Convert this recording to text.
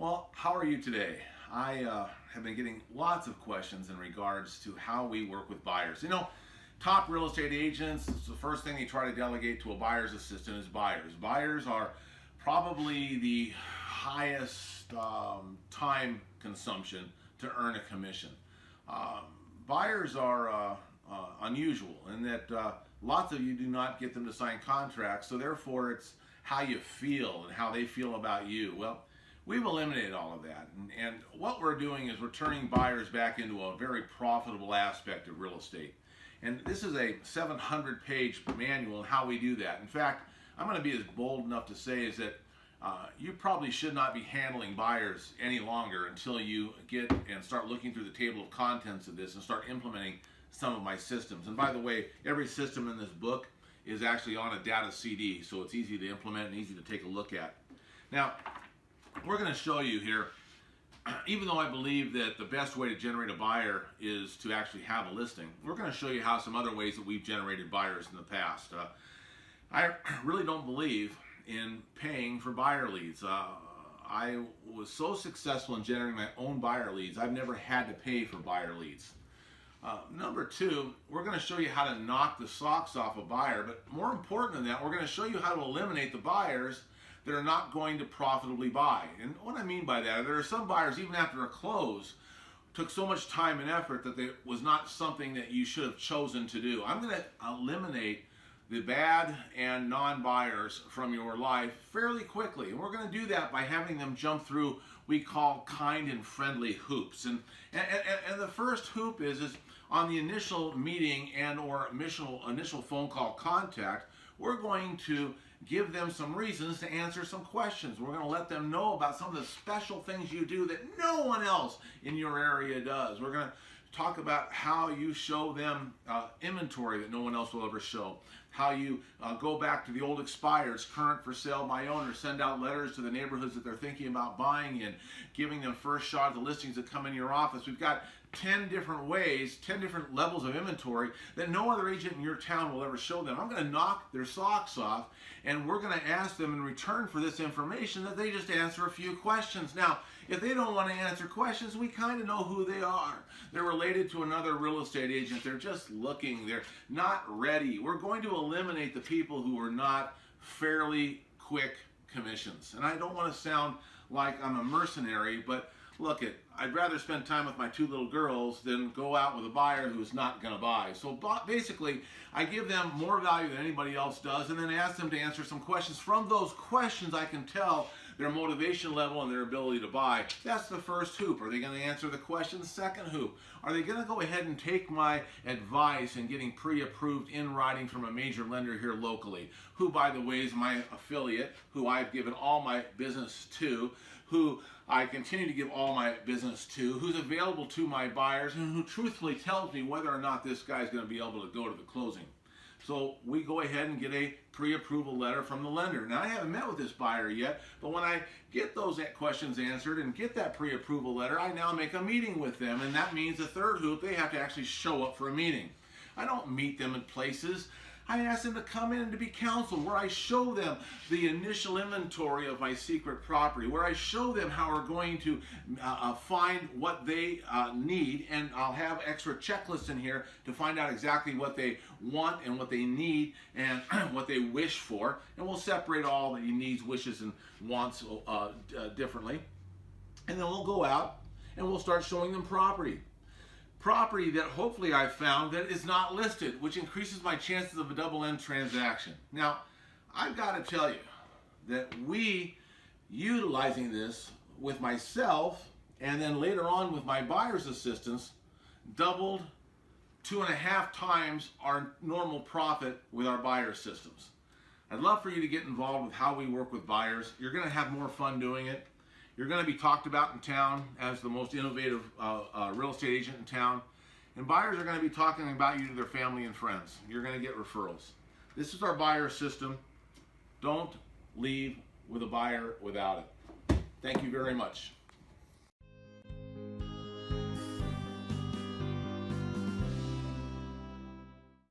Well, how are you today? I have been getting lots of questions in regards to how we work with buyers. Top real estate agents, the first thing they try to delegate to a buyer's assistant is buyers. Buyers are probably the highest time consumption to earn a commission. Buyers are unusual in that lots of you do not get them to sign contracts, so therefore it's how you feel and how they feel about you. Well, we've eliminated all of that, and what we're doing is we're turning buyers back into a very profitable aspect of real estate. And this is a 700-page manual on how we do that. In fact, I'm going to be as bold enough to say is that you probably should not be handling buyers any longer until you get and start looking through the table of contents of this and start implementing some of my systems. And by the way, every system in this book is actually on a data CD, so it's easy to implement and easy to take a look at. Now, we're going to show you here, even though I believe that the best way to generate a buyer is to actually have a listing, we're going to show you how some other ways that we've generated buyers in the past. I really don't believe in paying for buyer leads. I was so successful in generating my own buyer leads, I've never had to pay for buyer leads. Number two, we're going to show you how to knock the socks off a buyer, but more important than that, we're going to show you how to eliminate the buyers that are not going to profitably buy. And what I mean by that, there are some buyers, even after a close, took so much time and effort that it was not something that you should have chosen to do. I'm going to eliminate the bad and non-buyers from your life fairly quickly. And we're going to do that by having them jump through we call kind and friendly hoops. And the first hoop is on the initial meeting and or initial phone call contact, we're going to give them some reasons to answer some questions. We're going to let them know about some of the special things you do that no one else in your area does. We're going to talk about how you show them inventory that no one else will ever show. How you go back to the old expireds, current for sale by owner, send out letters to the neighborhoods that they're thinking about buying in, giving them first shot at the listings that come in your office. We've got 10 different ways, 10 different levels of inventory that no other agent in your town will ever show them. I'm going to knock their socks off, and we're going to ask them in return for this information that they just answer a few questions. Now, if they don't want to answer questions, we kind of know who they are. They're related to another real estate agent. They're just looking. They're not ready. We're going to eliminate the people who are not fairly quick commissions. And I don't want to sound like I'm a mercenary, but look, I'd rather spend time with my two little girls than go out with a buyer who's not going to buy. So basically, I give them more value than anybody else does and then ask them to answer some questions. From those questions, I can tell their motivation level and their ability to buy. That's the first hoop. Are they going to answer the question? Second hoop. Are they going to go ahead and take my advice in getting pre-approved in writing from a major lender here locally, who, by the way, is my affiliate, who I've given all my business to, who I continue to give all my business to, who's available to my buyers, and who truthfully tells me whether or not this guy's going to be able to go to the closing. So we go ahead and get a pre-approval letter from the lender. Now, I haven't met with this buyer yet, but when I get those questions answered and get that pre-approval letter, I now make a meeting with them, and that means the third hoop, they have to actually show up for a meeting. I don't meet them in places. I ask them to come in and to be counseled, where I show them the initial inventory of my secret property, where I show them how we're going to find what they need, and I'll have extra checklists in here to find out exactly what they want and what they need and what they wish for, and we'll separate all the needs, wishes, and wants differently, and then we'll go out and we'll start showing them property that hopefully I've found that is not listed, which increases my chances of a double-end transaction. Now, I've got to tell you that we, utilizing this with myself and then later on with my buyer's assistants, doubled 2.5 times our normal profit with our buyer systems. I'd love for you to get involved with how we work with buyers. You're going to have more fun doing it. You're going to be talked about in town as the most innovative real estate agent in town. And buyers are going to be talking about you to their family and friends. You're going to get referrals. This is our buyer system. Don't leave with a buyer without it. Thank you very much.